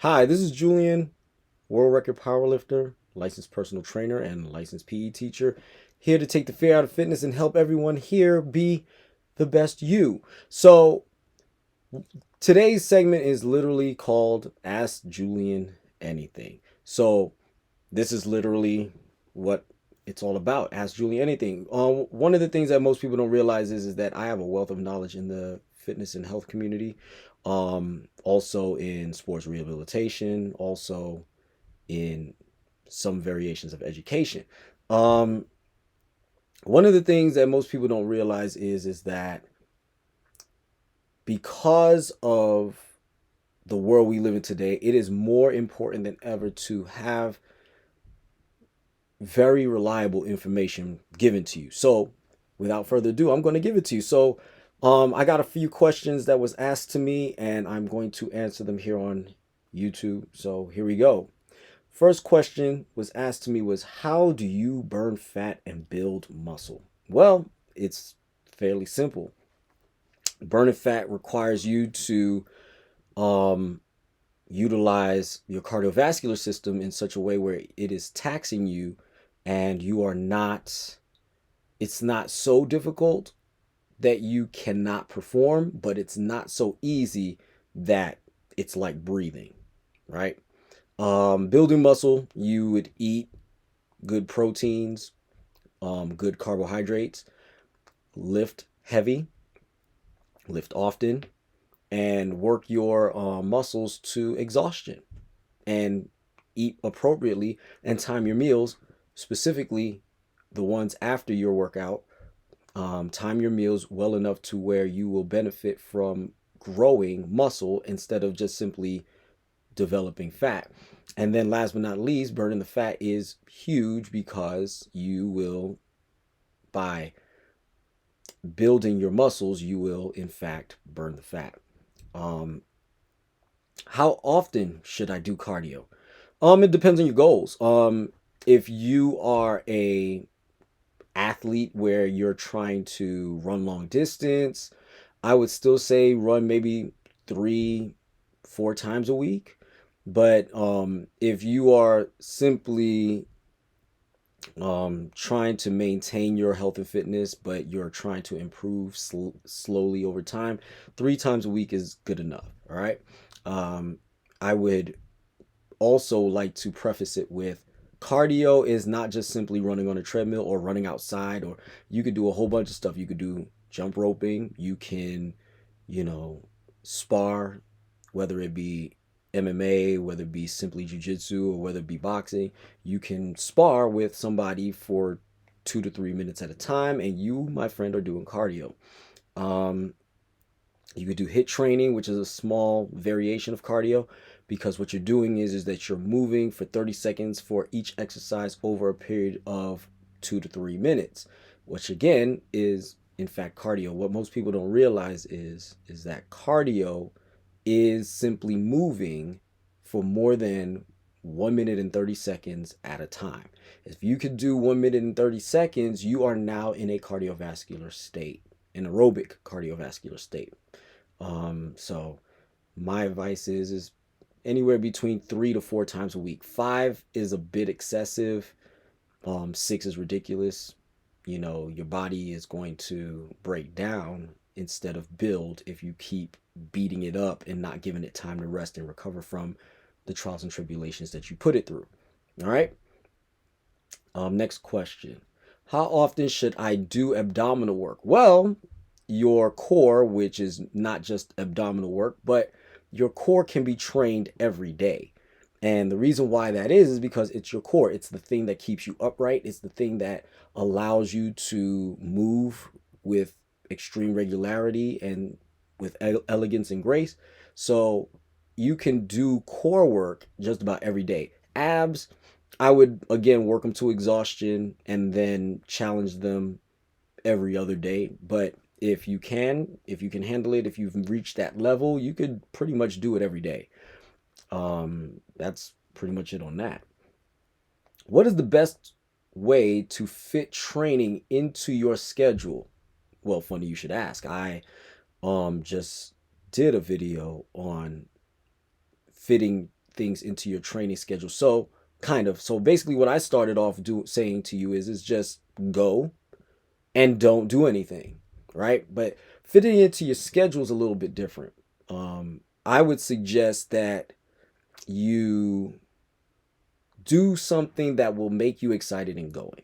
Hi, this is Julien, world record powerlifter, licensed personal trainer, and licensed PE teacher, here to take the fear out of fitness and help everyone here be the best you. So, today's segment is literally called Ask Julien Anything. So, this is literally what it's all about. Ask Julien anything. One of the things that most people don't realize is that I have a wealth of knowledge in the fitness and health community, also in sports rehabilitation, also in some variations of education. Um, One of the things that most people don't realize is that because of the world we live in today, it is more important than ever to have very reliable information given to you. So, without further ado, I'm going to give it to you. So, I got a few questions that was asked to me, and I'm going to answer them here on YouTube. So, here we go. First question was asked to me was, how do you burn fat and build muscle? Well, it's fairly simple. Burning fat requires you to um, utilize your cardiovascular system in such a way where it is taxing you and you are not, it's not so difficult that you cannot perform, but it's not so easy that it's like breathing, right? Building muscle, you would eat good proteins, good carbohydrates, lift heavy, lift often, and work your muscles to exhaustion, and eat appropriately and time your meals, specifically the ones after your workout. Time your meals well enough to where you will benefit from growing muscle instead of just simply developing fat. And then last but not least, burning the fat is huge because you will, by building your muscles, you will in fact burn the fat. Um, how often should I do cardio? It depends on your goals. If you are a athlete where you're trying to run long distance, I would still say run maybe 3, 4 times a week. But if you are simply trying to maintain your health and fitness, but you're trying to improve slowly over time, 3 times a week is good enough. All right. I would also like to preface it with, cardio is not just simply running on a treadmill or running outside, or you could do a whole bunch of stuff. You could do jump roping, you can, you know, spar, whether it be MMA, whether it be simply jujitsu, or whether it be boxing. You can spar with somebody for 2 to 3 minutes at a time, and you, my friend, are doing cardio. Um, you could do HIIT training, which is a small variation of cardio, because what you're doing is that you're moving for 30 seconds for each exercise over a period of 2 to 3 minutes, which again is in fact cardio. What most people don't realize is that cardio is simply moving for more than 1 minute and 30 seconds at a time. If you could do 1 minute and 30 seconds, you are now in a cardiovascular state, an aerobic cardiovascular state. So my advice is anywhere between 3 to 4 times a week. 5 is a bit excessive. 6 is ridiculous. You know, your body is going to break down instead of build if you keep beating it up and not giving it time to rest and recover from the trials and tribulations that you put it through. All right. Next question. How often should I do abdominal work? Well, your core, which is not just abdominal work, but your core can be trained every day. And the reason why that is because it's your core. It's the thing that keeps you upright. It's the thing that allows you to move with extreme regularity and with elegance and grace. So you can do core work just about every day. Abs, I would again work them to exhaustion and then challenge them every other day. But if you can handle it, if you've reached that level, you could pretty much do it every day. That's pretty much it on that. What is the best way to fit training into your schedule? Well, funny you should ask. I just did a video on fitting things into your training schedule. So so basically what I started off saying to you is just go and don't do anything, right? But fitting into your schedule is a little bit different. I would suggest that you do something that will make you excited and going,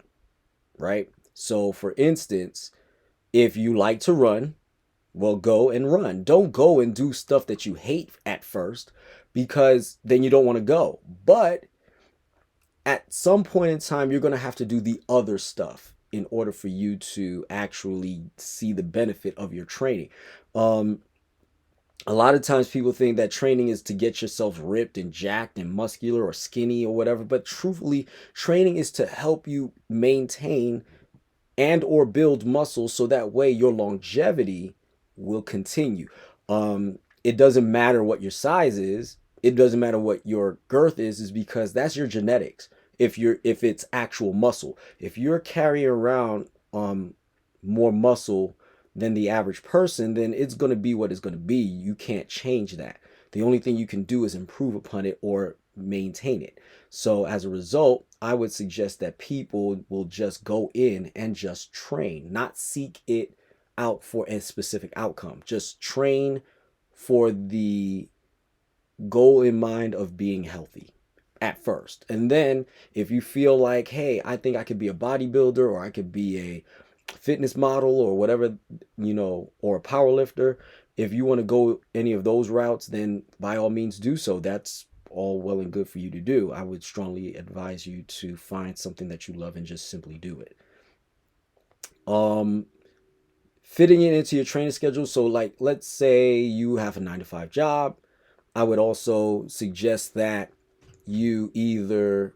right? So for instance, if you like to run, well, go and run. Don't go and do stuff that you hate at first, because then you don't want to go. But at some point in time, you're going to have to do the other stuff in order for you to actually see the benefit of your training. A lot of times people think that training is to get yourself ripped and jacked and muscular or skinny or whatever. But truthfully, training is to help you maintain and or build muscle, so that way your longevity will continue. It doesn't matter what your size is. It doesn't matter what your girth is because that's your genetics. If it's actual muscle, if you're carrying around more muscle than the average person, then it's going to be what it's going to be. You can't change that. The only thing you can do is improve upon it or maintain it. So as a result, I would suggest that people will just go in and just train, not seek it out for a specific outcome. Just train for the goal in mind of being healthy at first. And then if you feel like, hey, I think I could be a bodybuilder, or I could be a fitness model, or whatever, or a power lifter, if you want to go any of those routes, then by all means do so. That's all well and good for you to do. I would strongly advise you to find something that you love and just simply do it. Fitting it into your training schedule. So like, let's say you have a 9-to-5 job. I would also suggest that you either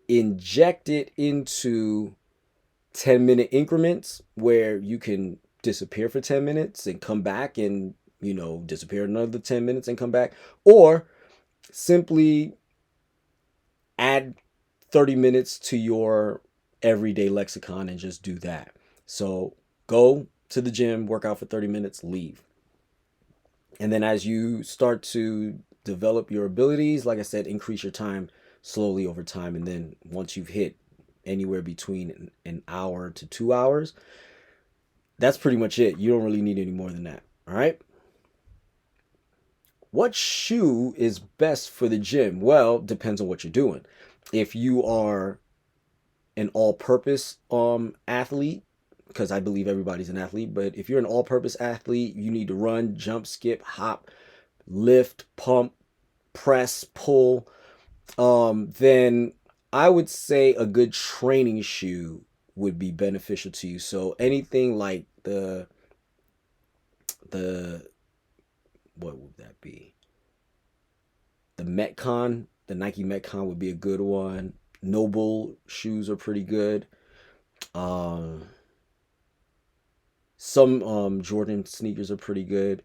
inject it into 10-minute increments where you can disappear for 10 minutes and come back and, disappear another 10 minutes and come back, or simply add 30 minutes to your everyday lexicon and just do that. So go to the gym, work out for 30 minutes, leave. And then as you start to develop your abilities, like I said, increase your time slowly over time. And then once you've hit anywhere between an hour to 2 hours, that's pretty much it. You don't really need any more than that. All right. What shoe is best for the gym? Well, depends on what you're doing. If you are an all-purpose athlete, because I believe everybody's an athlete, but if you're an all-purpose athlete, you need to run, jump, skip, hop, lift, pump, press, pull, then I would say a good training shoe would be beneficial to you. So anything like the what would that be? The Metcon, the Nike Metcon would be a good one. Noble shoes are pretty good. Some Jordan sneakers are pretty good.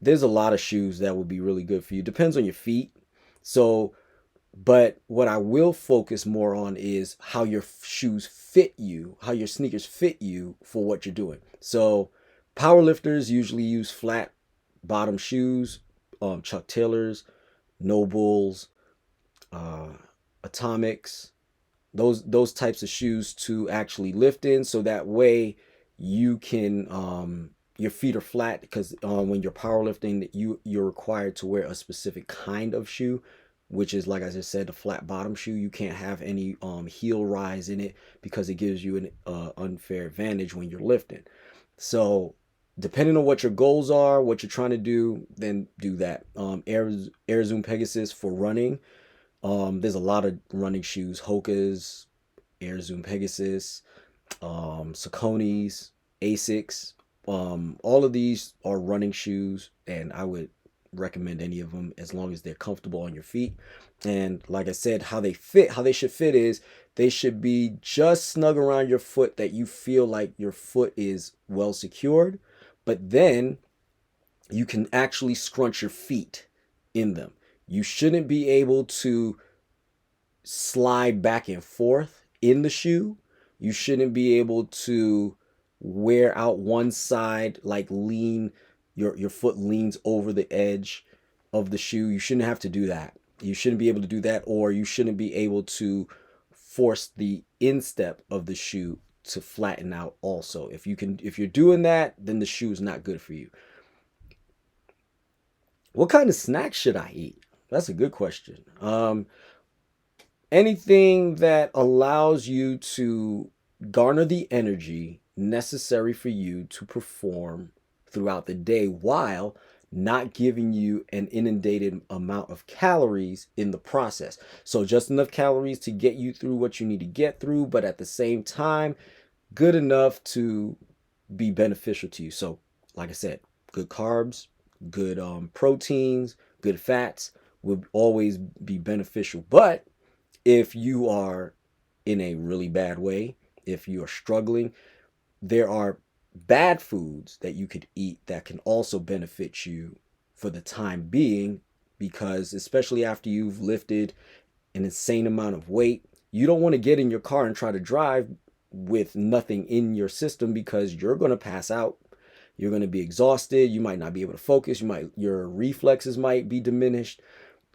There's a lot of shoes that would be really good for you. Depends on your feet. So, but what I will focus more on is how your shoes fit you, how your sneakers fit you for what you're doing. So powerlifters usually use flat bottom shoes, Chuck Taylors, Nobles, Atomics, those types of shoes to actually lift in, so that way you can your feet are flat, because when you're powerlifting, you're required to wear a specific kind of shoe, which is, like I just said, a flat bottom shoe. You can't have any heel rise in it, because it gives you an unfair advantage when you're lifting. So depending on what your goals are, what you're trying to do, then do that. Air Zoom Pegasus for running. There's a lot of running shoes: Hoka's, Air Zoom Pegasus, Saucony's, Asics. All of these are running shoes, and I would recommend any of them as long as they're comfortable on your feet. And like I said, how they should fit is they should be just snug around your foot, that you feel like your foot is well secured, but then you can actually scrunch your feet in them. You shouldn't be able to slide back and forth in the shoe. You shouldn't be able to wear out one side, like lean, your foot leans over the edge of the shoe. You shouldn't have to do that. You shouldn't be able to do that, or you shouldn't be able to force the instep of the shoe to flatten out also. If you're doing that, then the shoe is not good for you. What kind of snacks should I eat? That's a good question. Anything that allows you to garner the energy necessary for you to perform throughout the day while not giving you an inundated amount of calories in the process. So just enough calories to get you through what you need to get through, but at the same time, good enough to be beneficial to you. So, like I said, good carbs, good proteins, good fats would always be beneficial. But if you are in a really bad way, if you are struggling, there are bad foods that you could eat that can also benefit you for the time being, because especially after you've lifted an insane amount of weight, you don't want to get in your car and try to drive with nothing in your system, because you're going to pass out. You're going to be exhausted. You might not be able to focus. Your reflexes might be diminished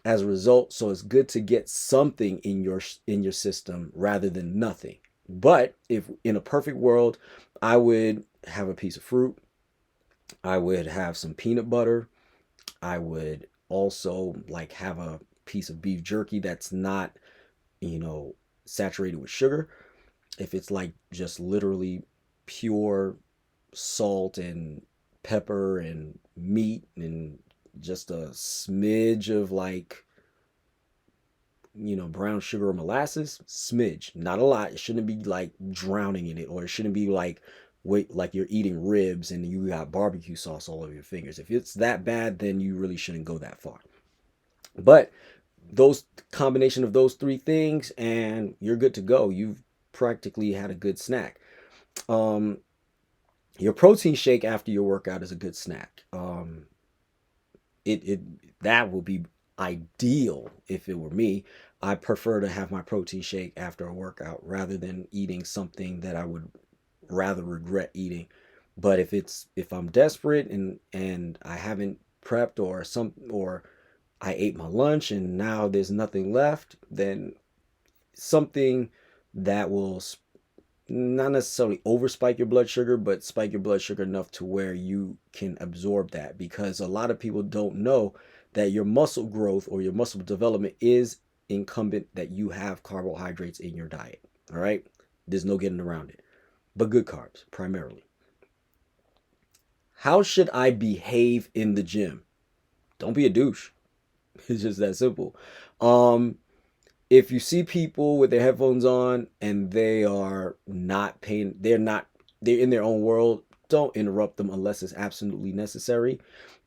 as a result. So it's good to get something in your system rather than nothing. But if in a perfect world, I would have a piece of fruit. I would have some peanut butter. I would also like have a piece of beef jerky that's not, saturated with sugar. If it's like just literally pure salt and pepper and meat and just a smidge of like, brown sugar or molasses, smidge, not a lot. It shouldn't be like drowning in it, or it shouldn't be like, wait, like you're eating ribs and you got barbecue sauce all over your fingers. If it's that bad, then you really shouldn't go that far. But those combination of those three things and you're good to go. You've practically had a good snack. Um, your protein shake after your workout is a good snack. It that will be ideal if it were me. I prefer to have my protein shake after a workout rather than eating something that I would rather regret eating. But if I'm desperate and I haven't prepped, or I ate my lunch and now there's nothing left, then something that will not necessarily over spike your blood sugar, but spike your blood sugar enough to where you can absorb that. Because a lot of people don't know that your muscle growth or your muscle development is incumbent that you have carbohydrates in your diet. All right. There's no getting around it, but good carbs primarily. How should I behave in the gym? Don't be a douche. It's just that simple. If you see people with their headphones on and they are not paying, they're in their own world, don't interrupt them unless it's absolutely necessary.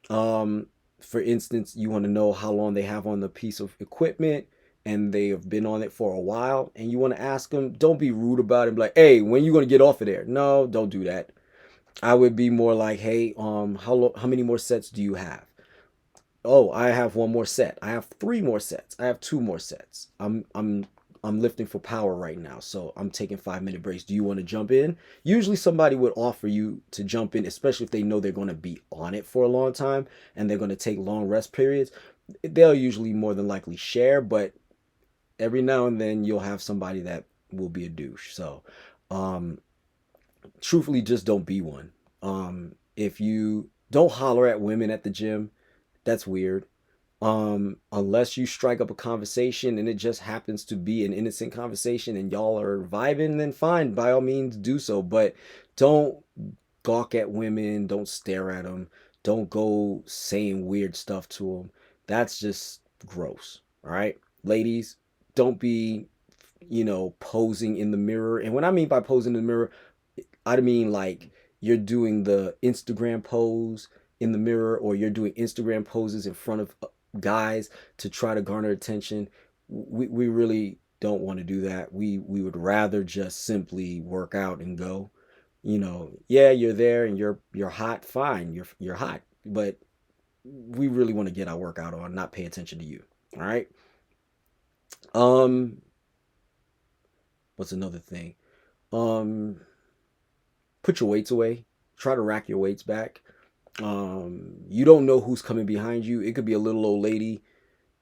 For instance, you want to know how long they have on the piece of equipment and they have been on it for a while, and you want to ask them, don't be rude about it. Be like, hey, when are you going to get off of there? No, don't do that. I would be more like, hey, how many more sets do you have? Oh, I have one more set. I have three more sets. I have two more sets. I'm lifting for power right now, so I'm taking 5 minute breaks. Do you want to jump in? Usually somebody would offer you to jump in, especially if they know they're going to be on it for a long time and they're going to take long rest periods. They'll usually more than likely share, but every now and then you'll have somebody that will be a douche. So, truthfully, just don't be one. If you don't holler at women at the gym, that's weird. Unless you strike up a conversation and it just happens to be an innocent conversation and y'all are vibing, then fine, by all means do so. But don't gawk at women, don't stare at them, don't go saying weird stuff to them. That's just gross. All right, ladies, don't be, posing in the mirror. And when I mean by posing in the mirror, I mean like you're doing the Instagram pose in the mirror, or you're doing Instagram poses in front of guys to try to garner attention. We really don't want to do that. We would rather just simply work out and go. Yeah, you're there and you're hot, fine. You're hot, but we really want to get our workout on, not pay attention to you. All right? Um what's another thing? Um Put your weights away. Try to rack your weights back. You don't know who's coming behind you. It could be a little old lady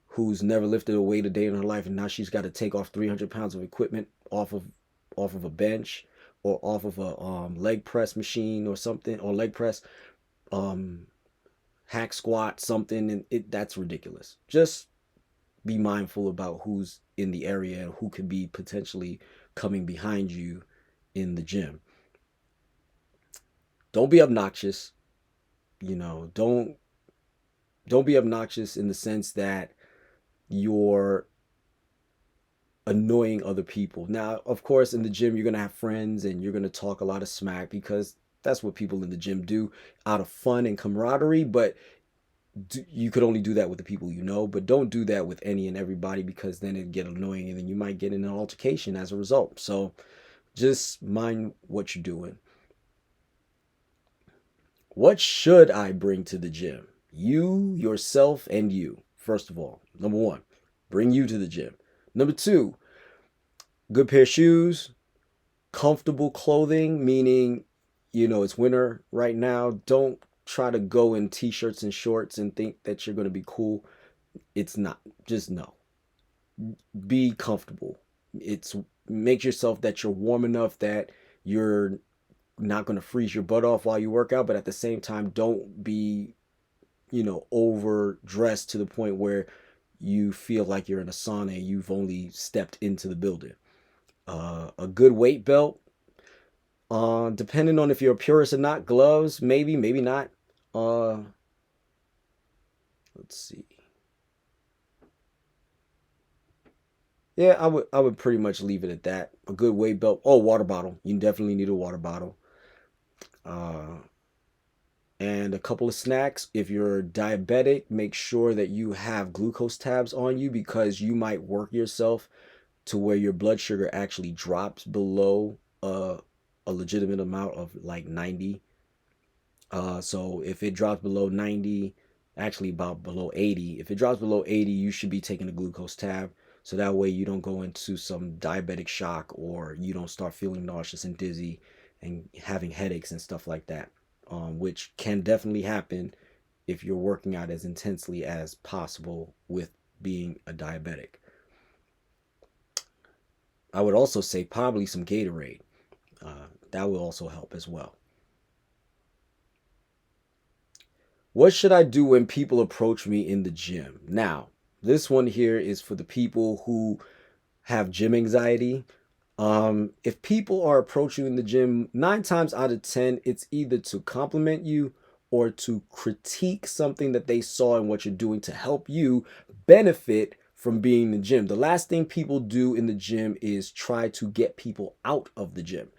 who's never lifted a weight a day in her life, and now she's got to take off 300 pounds of equipment off of a bench or off of a leg press machine or something, or leg press, um, hack squat, something, and that's ridiculous. Just be mindful about who's in the area and who could be potentially coming behind you in the gym. Don't be obnoxious. You know, don't be obnoxious in the sense that you're annoying other people. Now, of course, in the gym, you're going to have friends and you're going to talk a lot of smack because that's what people in the gym do out of fun and camaraderie. But you could only do that with the people you know, but don't do that with any and everybody because then it'd get annoying and then you might get in an altercation as a result. So just mind what you're doing. What should I bring to the gym? You, yourself, and you. First of all, number one, bring you to the gym. Number two, good pair of shoes, comfortable clothing, meaning, it's winter right now. Don't try to go in t-shirts and shorts and think that you're going to be cool. It's not. Just no. Be comfortable. It's make yourself that you're warm enough that you're not going to freeze your butt off while you work out, but at the same time, don't be, overdressed to the point where you feel like you're in a sauna and you've only stepped into the building. A good weight belt, depending on if you're a purist or not. Gloves, maybe, maybe not. Uh, let's see. Yeah, I would pretty much leave it at that. A good weight belt. Oh, water bottle. You definitely need a water bottle. Uh, and a couple of snacks. If you're diabetic, make sure that you have glucose tabs on you because you might work yourself to where your blood sugar actually drops below a legitimate amount of like 90. So if it drops below 90, actually about below 80, if it drops below 80, you should be taking a glucose tab. So that way you don't go into some diabetic shock or you don't start feeling nauseous and dizzy and having headaches and stuff like that, which can definitely happen if you're working out as intensely as possible with being a diabetic. I would also say probably some Gatorade. That will also help as well. What should I do when people approach me in the gym? Now, this one here is for the people who have gym anxiety. If people are approaching you in the gym, 9 times out of 10, it's either to compliment you or to critique something that they saw in what you're doing to help you benefit from being in the gym. The last thing people do in the gym is try to get people out of the gym.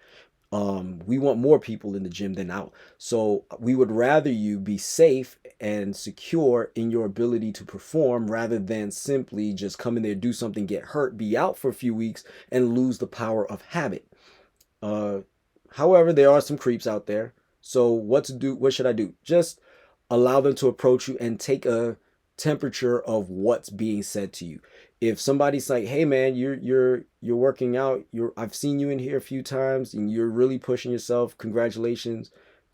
We want more people in the gym than out. So we would rather you be safe and secure in your ability to perform rather than simply just come in there, do something, get hurt, be out for a few weeks, and lose the power of habit. Uh, However, there are some creeps out there. So what to do? What should I do? Just allow them to approach you and take a temperature of what's being said to you. If somebody's like, "Hey man, you're working out. I've seen you in here a few times and you're really pushing yourself. Congratulations."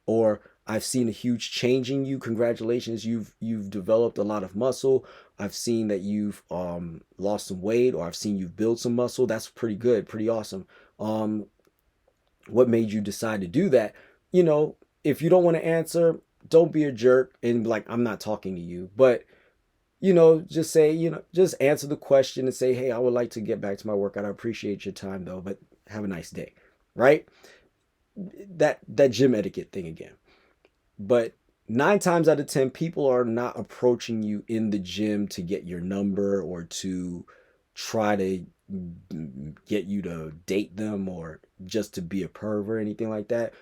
Or I've seen a huge change in you. Congratulations. You've developed a lot of muscle. I've seen that you've lost some weight, or I've seen you've built some muscle. That's pretty good, pretty awesome. Um, what made you decide to do that? If you don't want to answer, don't be a jerk and be like, I'm not talking to you. But, just say, just answer the question and say, hey, I would like to get back to my workout. I appreciate your time though, but have a nice day. Right? That gym etiquette thing again. But 9 times out of 10, people are not approaching you in the gym to get your number or to try to get you to date them or just to be a perv or anything like that.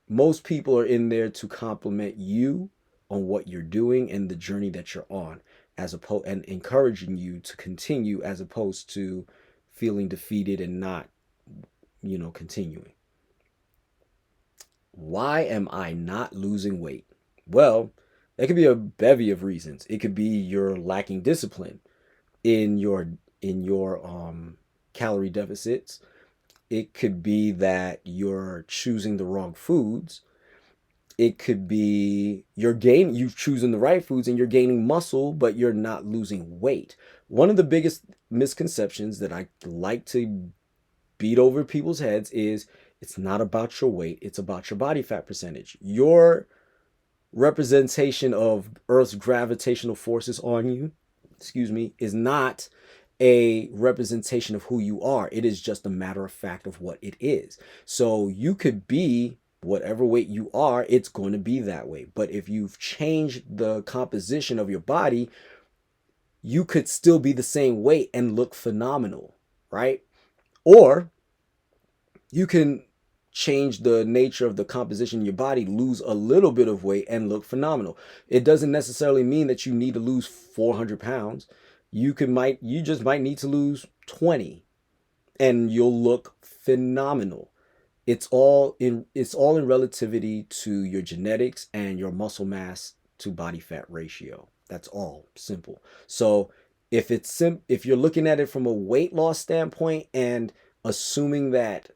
Most people are in there to compliment you on what you're doing and the journey that you're on, as opposed and encouraging you to continue as opposed to feeling defeated and not, continuing. Why am I not losing weight? Well, there could be a bevy of reasons. It could be you're lacking discipline in your calorie deficits. It could be that you're choosing the wrong foods. It could be you've chosen the right foods and you're gaining muscle, but you're not losing weight. One of the biggest misconceptions that I like to beat over people's heads is it's not about your weight, it's about your body fat percentage. Your representation of Earth's gravitational forces on you, excuse me, is not a representation of who you are. It is just a matter of fact of what it is. So you could be whatever weight you are, it's going to be that way. But if you've changed the composition of your body, you could still be the same weight and look phenomenal, right? Or you can change the nature of the composition of your body, lose a little bit of weight, and look phenomenal. It doesn't necessarily mean that you need to lose 400 pounds. You just might need to lose 20 and you'll look phenomenal. It's all in relativity to your genetics and your muscle mass to body fat ratio. That's all simple. So if you're looking at it from a weight loss standpoint and assuming that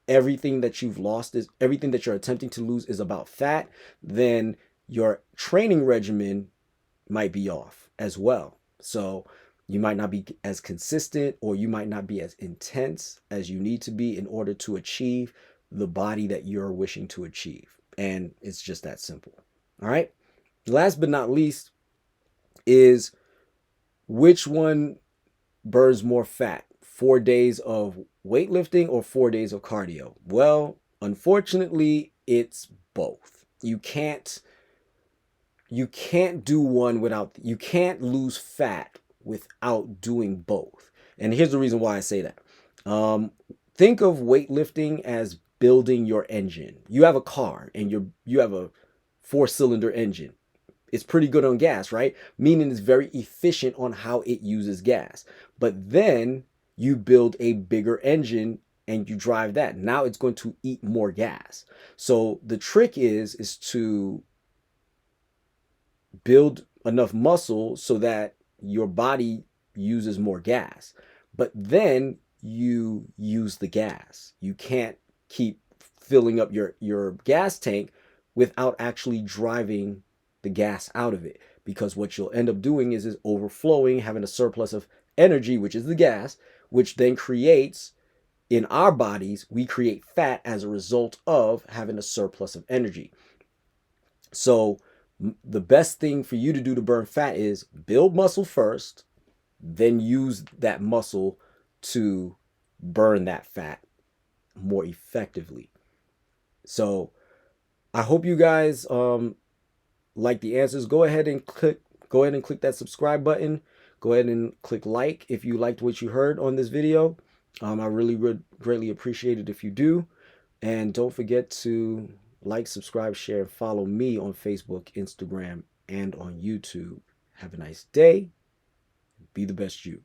everything that you're attempting to lose is about fat, then your training regimen might be off as well. So you might not be as consistent or you might not be as intense as you need to be in order to achieve the body that you're wishing to achieve. And it's just that simple. All right. Last but not least is which one burns more fat? 4 days of weightlifting or 4 days of cardio? Well, unfortunately, it's both. You can't lose fat without doing both. And here's the reason why I say that. Think of weightlifting as building your engine. You have a car and you have a 4-cylinder engine. It's pretty good on gas, right? Meaning it's very efficient on how it uses gas. But then you build a bigger engine and you drive that. Now it's going to eat more gas. So the trick is to build enough muscle so that your body uses more gas. But then you use the gas. You can't keep filling up your gas tank without actually driving the gas out of it, because what you'll end up doing is overflowing, having a surplus of energy, which is the gas, which then creates in our bodies, we create fat as a result of having a surplus of energy. So the best thing for you to do to burn fat is build muscle first, then use that muscle to burn that fat more effectively. So I hope you guys like the answers. Go ahead and click that subscribe button. Go ahead and click like if you liked what you heard on this video. I really would greatly appreciate it if you do. And don't forget to like, subscribe, share, and follow me on Facebook, Instagram, and on YouTube. Have a nice day. Be the best you.